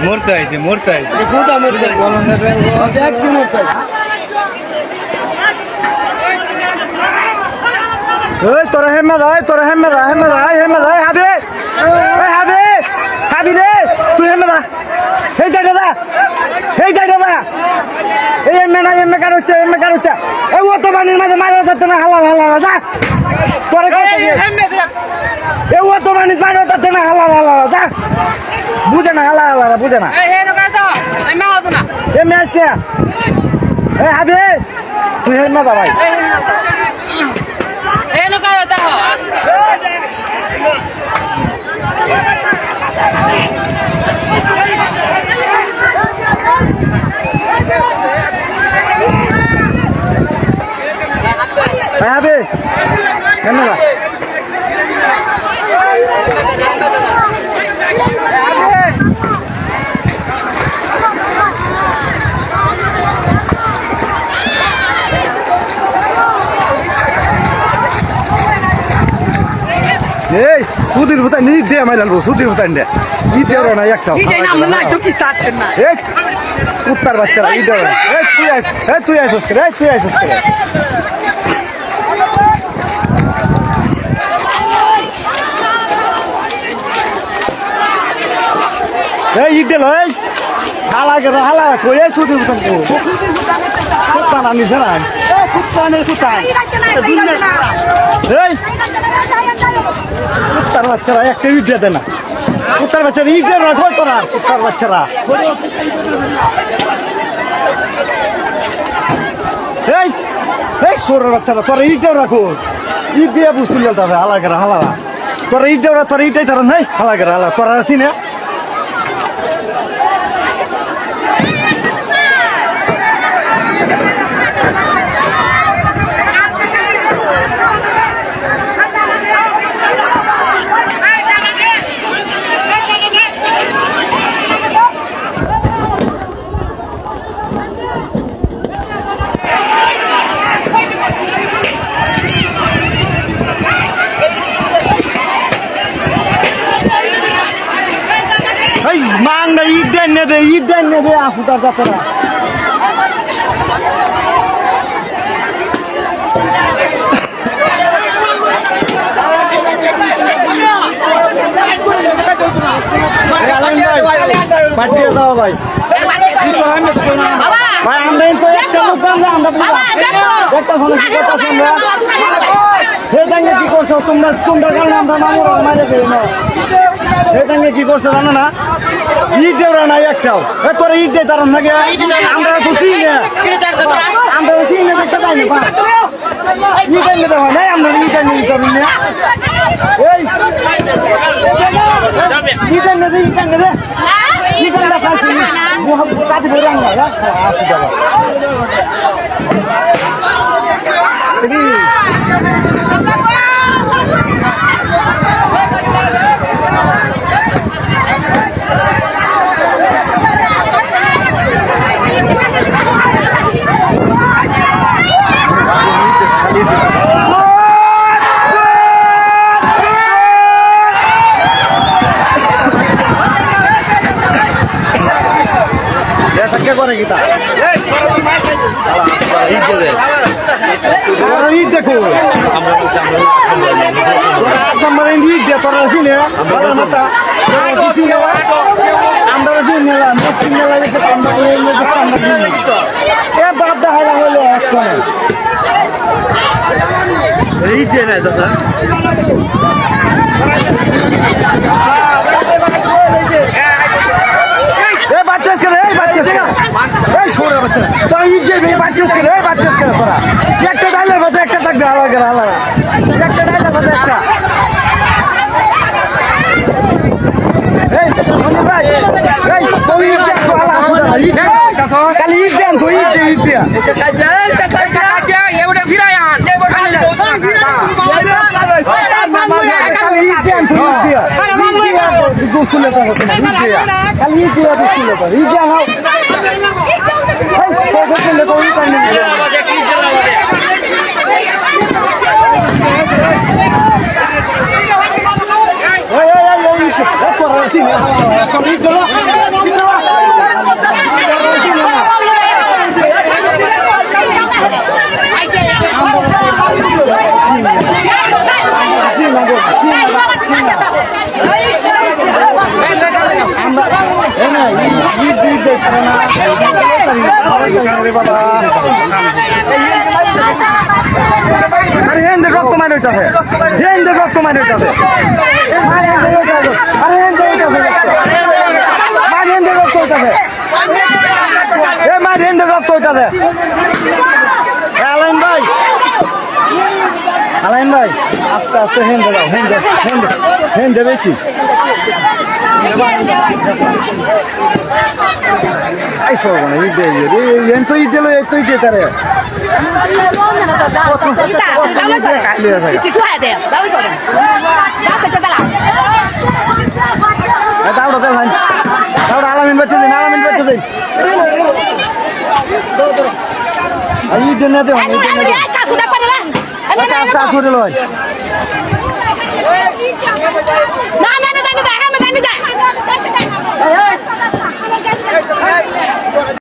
মরতে হইতে মরতে হইতে কোথা মরতে একটু মরতে ওই তোরা হেমে যায় তোরা হেমে যায় হাবি ওই হাবি রে তুই হেমে যা এই দাদা এই এমে কারুচ্ছে এই ও তো বানির মাঝে মারা যাচ্ছে না হালাল যা তোরা এই ও তো বানির মারা যাচ্ছে না হালাল যা বুঝে না হালাল বুঝে না এমে আসছে এই হাবি তুই হেমে যা ভাই Happy. Kenapa? Hey, sudir bukan ni dia macam lu, sudir bukan dia. Ini dia orang ayak tahu. Ini nama nak tu kita kena. Hey, uttar baca lah, ini dia orang. Hey, tu ya sus. Hey, ini dia lah. Halah, kau ya sudir bukan kau. Kutan ni seran. Kutan. Hey. কুত্তার বাচ্চারা একটা ইট দেয় না কুত্তার বাচ্চারা ইট দেয় না কই তোরা কুত্তার বাচ্চারা এই সোরের বাচ্চারা তোরা ইট দেও রাখো ইট দিয়ে বুঝতে গেল তবে হালা তোরা ইট দেও তোরা ইটাই তারা নাই হালা তোরা রাখি না মাংনা ইট দেন দে আসু তার কাপড়া পাঠিয়ে দাও ভাই ভাই আমরা তো একটা লোক আমরা কি করছো তোমরা কারণে আমরা মামুর মাঝে দেই না সেটাকে কি করছো জানো না ইট দেওয়া নাই একটাও তোরা ইট দিয়ে তারা থাকে আমরা তো চিনি না দেখতে পাই না ইট এনে দেওয়া নাই আমরা ইট এনে দিতে পারি না ইট এনে দে কাটি ধরে আমরা আসি যাবো क्या करे गीता ईद देखो नंबर ईद दे तोरा सिने আমরা দিনেলা মসজিদলা যেতে আমরা এ বাপ দা হালা হলো একখানে ईद दे না দাদা তোরা ইট যাবে বাচ্চাস করে তোরা একটা ডাইলের মধ্যে একটা থাকবে আলাদা একটা ডাইলের মধ্যে একটা খালি ইট দেন তো ইট দিয়া দোস্তুলে খালি ইট দিয়া দোস্তুলে ইট দিয়া Hey, আরে হেন্দে রক্ত মার হইতাছে হেন্দে রক্ত মার হইতাছে আরে হেন্দে রক্ত হইতাছে এ মার হেন্দে রক্ত হইতাছে আলাইন ভাই আস্তে আস্তে হেন্দে দাও হেন্দে হেন্দে হেন্দে বেশি এই সব না ঈদ এন তো ঈদ দিল এই তো ঈদ তারে আলামিন বেঁচে দিন আলামিন বেঁচে দিন ঈদ দিন না দেব আসুরে লয় না